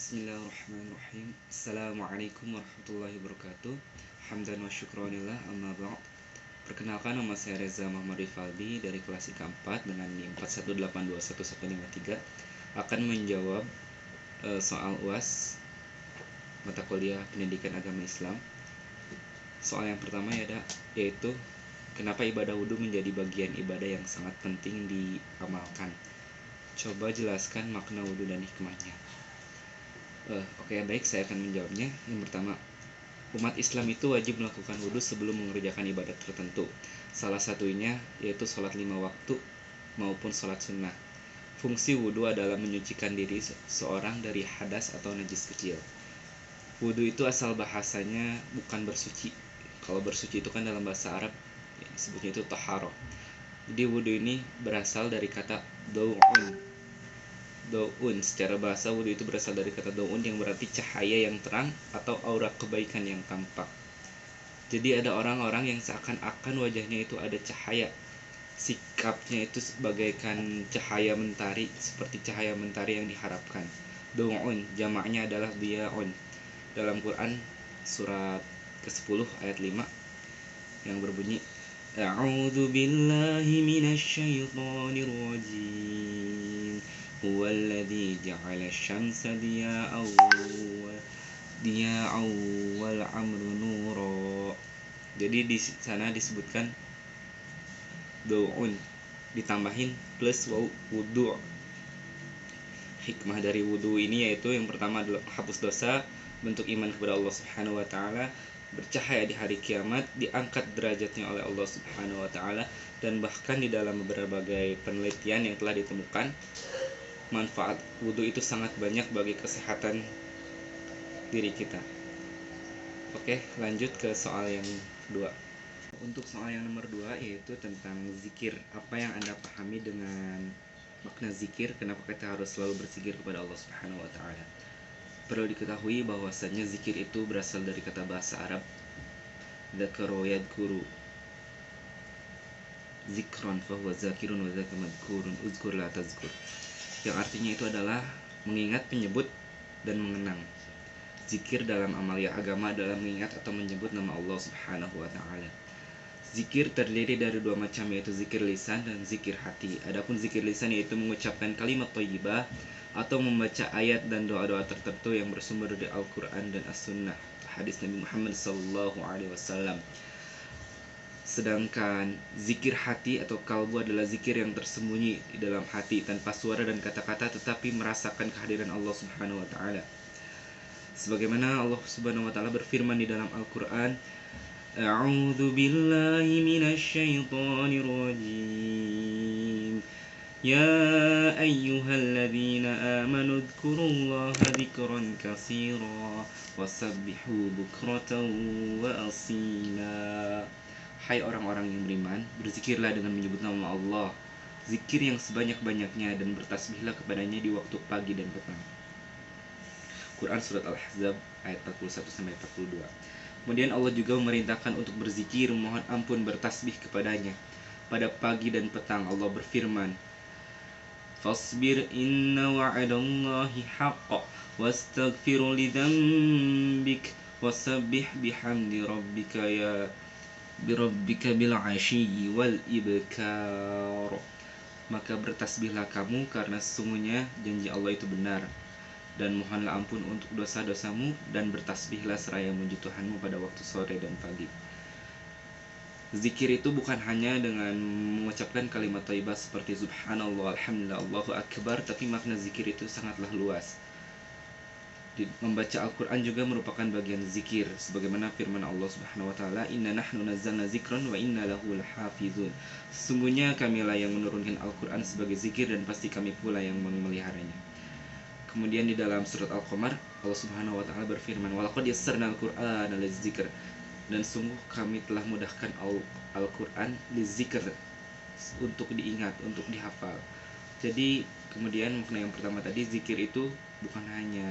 Bismillahirrahmanirrahim. Assalamualaikum warahmatullahi wabarakatuh. Hamdan wa syukronillah amma ba'd. Perkenalkan, nama saya Reza Muhammad Rifaldi dari kelas IK4 dengan NIM 41821153 akan menjawab soal UAS mata kuliah Pendidikan Agama Islam. Soal yang pertama yaitu kenapa ibadah wudhu menjadi bagian ibadah yang sangat penting diamalkan. Coba jelaskan makna wudhu dan hikmahnya. Oke, baik, saya akan menjawabnya. Yang pertama, umat Islam itu wajib melakukan wudhu sebelum mengerjakan ibadat tertentu. Salah satunya yaitu sholat 5 waktu maupun sholat sunnah. Fungsi wudhu adalah menyucikan diri seorang dari hadas atau najis kecil. Wudhu itu asal bahasanya bukan bersuci. Kalau bersuci itu kan dalam bahasa Arab disebutnya itu taharah. Jadi wudhu ini berasal dari kata dau'un. Daun, secara bahasa wudhu itu berasal dari kata daun yang berarti cahaya yang terang atau aura kebaikan yang tampak. Jadi ada orang-orang yang seakan-akan wajahnya itu ada cahaya, sikapnya itu bagaikan cahaya mentari, seperti cahaya mentari yang diharapkan. Daun, jamaknya adalah diyaun. Dalam Quran surat ke-10 ayat 5 yang berbunyi, A'udzu billahi minasyaitonir rajim. Huwallazi ja'ala asy-syamsa diya'an wal amru nura. Jadi di sana disebutkan daun ditambahin plus wudu. Hikmah dari wudu ini yaitu yang pertama adalah hapus dosa, bentuk iman kepada Allah Subhanahu wa taala, bercahaya di hari kiamat, diangkat derajatnya oleh Allah Subhanahu wa taala, dan bahkan di dalam berbagai penelitian yang telah ditemukan manfaat wudhu itu sangat banyak bagi kesehatan diri kita. Oke, lanjut ke soal yang kedua. Untuk soal yang nomor 2 yaitu tentang zikir. Apa yang Anda pahami dengan makna zikir? Kenapa kita harus selalu berzikir kepada Allah Subhanahu wa taala? Perlu diketahui bahwasannya zikir itu berasal dari kata bahasa Arab dzakara yadhkuru. Zikron fahuwa zakirun wa dzaka madhkurun uzkur la tazkur. Yang artinya itu adalah mengingat, menyebut, dan mengenang. Zikir dalam amalia agama adalah mengingat atau menyebut nama Allah Subhanahu wa taala. Zikir terdiri dari dua macam, yaitu zikir lisan dan zikir hati. Adapun zikir lisan yaitu mengucapkan kalimat thayyibah atau membaca ayat dan doa-doa tertentu yang bersumber dari Al-Qur'an dan As-Sunnah, hadis Nabi Muhammad SAW. Sedangkan zikir hati atau kalbu adalah zikir yang tersembunyi di dalam hati tanpa suara dan kata-kata, tetapi merasakan kehadiran Allah Subhanahu wa taala. Sebagaimana Allah Subhanahu wa taala berfirman di dalam Al-Qur'an, A'udzu billahi minasyaitonir rajim. Ya ayyuhalladzina amanu dzkurullaha dzikran katsira wasabbihu bukratan wa asila. Hai orang-orang yang beriman, berzikirlah dengan menyebut nama Allah, zikir yang sebanyak-banyaknya, dan bertasbihlah kepadanya di waktu pagi dan petang. Quran surat Al-Ahzab ayat 41-42. Kemudian Allah juga memerintahkan untuk berzikir, memohon ampun, bertasbih kepadanya pada pagi dan petang. Allah berfirman, Fasbir inna wa'adallahi haqq wastaghfir lidzambik wasabbih bihamdi rabbika birabbika bil ashyi wal ibkar. Maka bertasbihlah kamu karena sesungguhnya janji Allah itu benar, dan mohonlah ampun untuk dosa-dosamu, dan bertasbihlah seraya memuji Tuhanmu pada waktu sore dan pagi. Zikir itu bukan hanya dengan mengucapkan kalimat thayyibah seperti subhanallah, alhamdulillah, Allahu akbar, tapi makna zikir itu sangatlah luas. Membaca Al-Quran juga merupakan bagian zikir, sebagaimana firman Allah Subhanahu wa taala, Inna nahnu nazzalna zikran wa inna lahu lahafizun. Sesungguhnya kamilah yang menurunkan Al-Quran sebagai zikir, dan pasti kami pula yang memeliharanya. Kemudian di dalam surat Al-Qamar, Allah Subhanahu wa taala berfirman, Walaqad yassarna al-Qur'ana lidzikr. Dan sungguh kami telah mudahkan Al-Quran lidzikr, untuk diingat, untuk dihafal. Jadi kemudian makna yang pertama tadi, zikir itu bukan hanya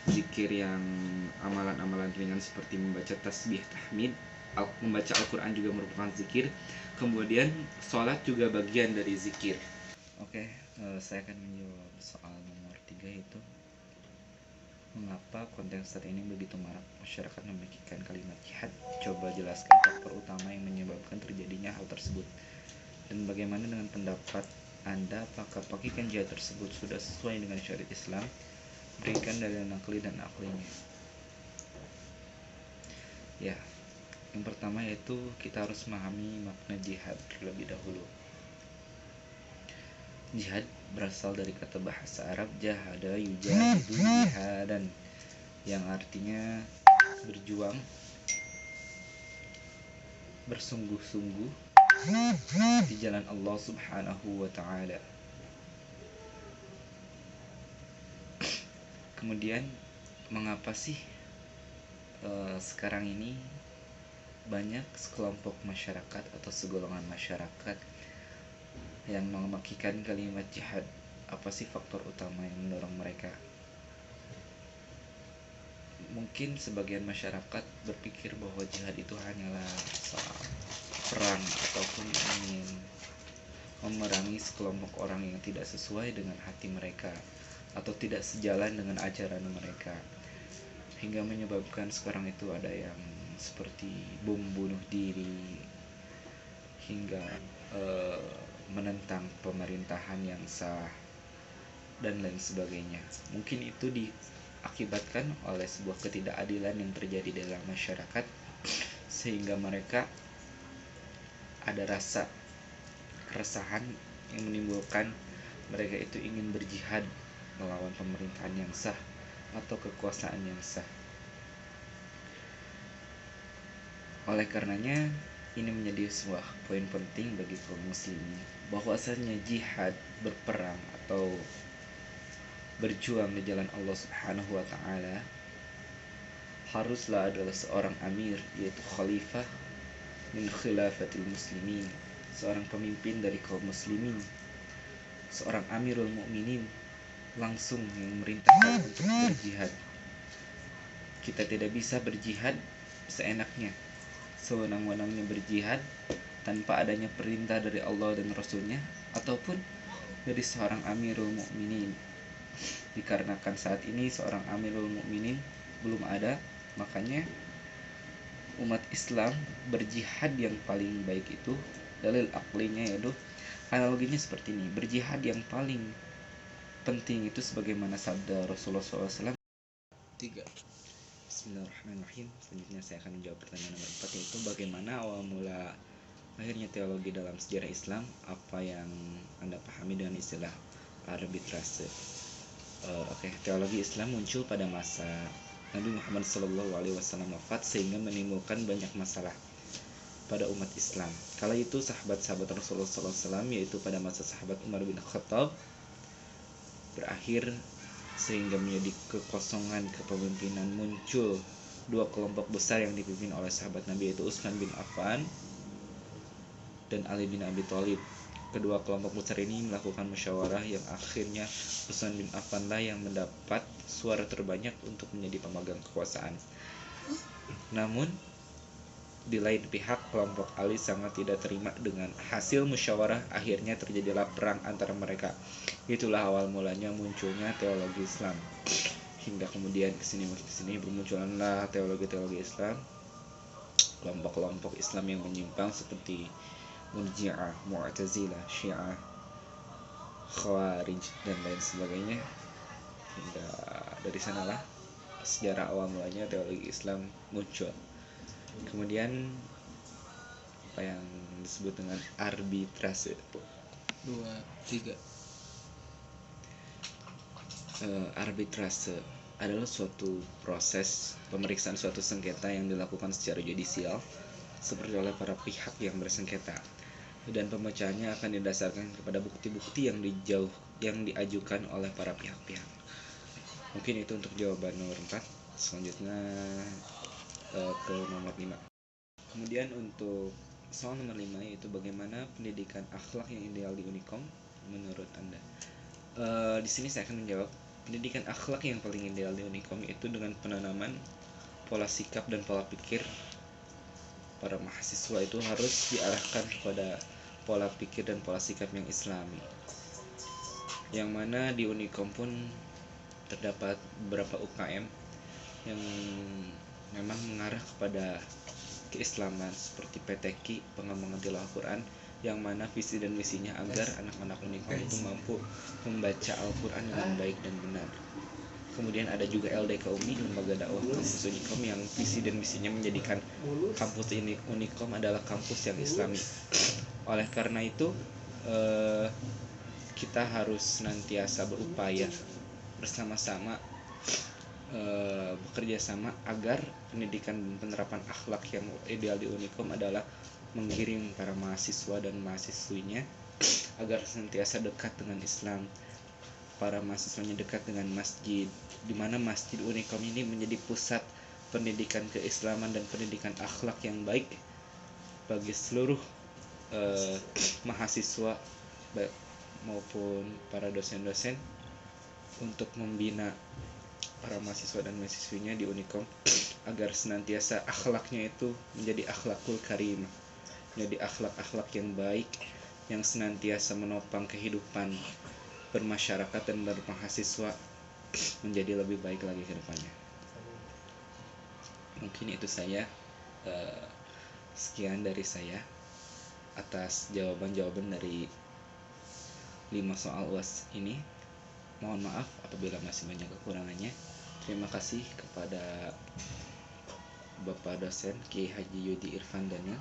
zikir yang amalan-amalan ringan seperti membaca tasbih, tahmid. Membaca Al-Quran juga merupakan zikir. Kemudian sholat juga bagian dari zikir. Oke, saya akan menjawab soal nomor 3, yaitu Mengapa konten saat ini begitu marak masyarakat memikirkan kalimat jihad? Coba jelaskan faktor utama yang menyebabkan terjadinya hal tersebut. Dan bagaimana dengan pendapat Anda, apakah pakaian jihad tersebut sudah sesuai dengan syariat Islam? Berikan dalil nakli dan aklinya. Ya, yang pertama yaitu kita harus memahami makna jihad terlebih dahulu. Jihad berasal dari kata bahasa Arab jahada yujahidu jihadan, yang artinya berjuang, bersungguh-sungguh di jalan Allah Subhanahu wa Ta'ala. Kemudian, mengapa sih sekarang ini banyak sekelompok masyarakat atau segolongan masyarakat yang memakikan kalimat jihad? Apa sih faktor utama yang mendorong mereka? Mungkin sebagian masyarakat berpikir bahwa jihad itu hanyalah soal perang ataupun ingin memerangi sekelompok orang yang tidak sesuai dengan hati mereka atau tidak sejalan dengan ajaran mereka, hingga menyebabkan sekarang itu ada yang seperti bom bunuh diri hingga menentang pemerintahan yang sah dan lain sebagainya. Mungkin itu diakibatkan oleh sebuah ketidakadilan yang terjadi dalam masyarakat, sehingga mereka ada rasa keresahan yang menimbulkan mereka itu ingin berjihad melawan pemerintahan yang sah atau kekuasaan yang sah. Oleh karenanya, ini menjadi sebuah poin penting bagi kaum muslimin, bahwasanya jihad, berperang atau berjuang di jalan Allah Subhanahu wa Ta'ala haruslah adalah seorang amir, yaitu khalifah min khilafatil muslimin, seorang pemimpin dari kaum muslimin, seorang amirul mukminin, langsung yang memerintahkan untuk berjihad. Kita tidak bisa berjihad seenaknya, sewenang-wenangnya berjihad tanpa adanya perintah dari Allah dan Rasulnya ataupun dari seorang amirul mukminin. Dikarenakan saat ini seorang amirul mukminin belum ada, makanya umat Islam berjihad yang paling baik itu, dalil aklinya yaitu analoginya seperti ini. Berjihad yang paling penting itu sebagaimana sabda Rasulullah SAW. 3. Bismillahirrahmanirrahim. Selanjutnya saya akan menjawab pertanyaan nomor 4, yaitu bagaimana awal mula lahirnya teologi dalam sejarah Islam. Apa yang Anda pahami dengan istilah arbitrase? Teologi Islam muncul pada masa Nabi Muhammad SAW wafat, sehingga menimbulkan banyak masalah pada umat Islam. Kala itu sahabat-sahabat Rasulullah SAW, yaitu pada masa sahabat Umar bin Khattab, berakhir sehingga menjadi kekosongan kepemimpinan. Muncul dua kelompok besar yang dipimpin oleh sahabat Nabi, yaitu Utsman bin Affan dan Ali bin Abi Thalib. Kedua kelompok besar ini melakukan musyawarah yang akhirnya Utsman bin Affan lah yang mendapat suara terbanyak untuk menjadi pemegang kekuasaan. Namun di lain pihak, kelompok Ali sangat tidak terima dengan hasil musyawarah. Akhirnya terjadilah perang antara mereka. Itulah awal mulanya munculnya teologi Islam. Hingga kemudian kesini bermunculanlah teologi Islam, kelompok-kelompok Islam yang menyimpang seperti Murji'ah, Mu'tazilah, Syiah, Khawarij dan lain sebagainya. Hingga dari sanalah sejarah awal mulanya teologi Islam muncul. Kemudian apa yang disebut dengan arbitrase? 2, 3. Arbitrase adalah suatu proses pemeriksaan suatu sengketa yang dilakukan secara judisial seperti oleh para pihak yang bersengketa, dan pemecahannya akan didasarkan kepada bukti-bukti yang diajukan oleh para pihak-pihak. Mungkin itu untuk jawaban nomor 4. Selanjutnya ke nomor 5. Kemudian untuk soal nomor 5, yaitu bagaimana pendidikan akhlak yang ideal di Unicom menurut Anda. Di sini saya akan menjawab, pendidikan akhlak yang paling ideal di Unicom itu dengan penanaman pola sikap dan pola pikir para mahasiswa itu harus diarahkan kepada pola pikir dan pola sikap yang islami, yang mana di Unicom pun terdapat beberapa UKM yang memang mengarah kepada keislaman seperti PTQ, pengembangan tilawah Quran, yang mana visi dan misinya agar anak-anak Unikom itu mampu membaca Al-Quran dengan baik dan benar. Kemudian ada juga LDK UMI, Lembaga Dakwah Kampus Unikom, yang visi dan misinya menjadikan kampus Unikom adalah kampus yang islami. Oleh karena itu kita harus senantiasa berupaya bersama-sama bekerja sama agar pendidikan dan penerapan akhlak yang ideal di Unikom adalah menggiring para mahasiswa dan mahasiswinya agar senantiasa dekat dengan Islam. Para mahasiswanya dekat dengan masjid, di mana masjid Unikom ini menjadi pusat pendidikan keislaman dan pendidikan akhlak yang baik bagi seluruh mahasiswa maupun para dosen-dosen untuk membina para mahasiswa dan mahasiswinya di Unikom agar senantiasa akhlaknya itu menjadi akhlakul karimah, menjadi akhlak-akhlak yang baik yang senantiasa menopang kehidupan bermasyarakat dan bermahasiswa menjadi lebih baik lagi ke depannya. Mungkin itu saya, sekian dari saya atas jawaban-jawaban dari 5 soal UAS ini. Mohon maaf apabila masih banyak kekurangannya. Terima kasih kepada Bapak dosen Kiai Haji Yudi Irfan Daniel.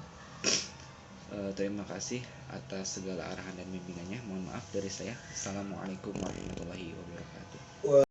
Terima kasih atas segala arahan dan bimbingannya. Mohon maaf dari saya. Assalamualaikum warahmatullahi wabarakatuh.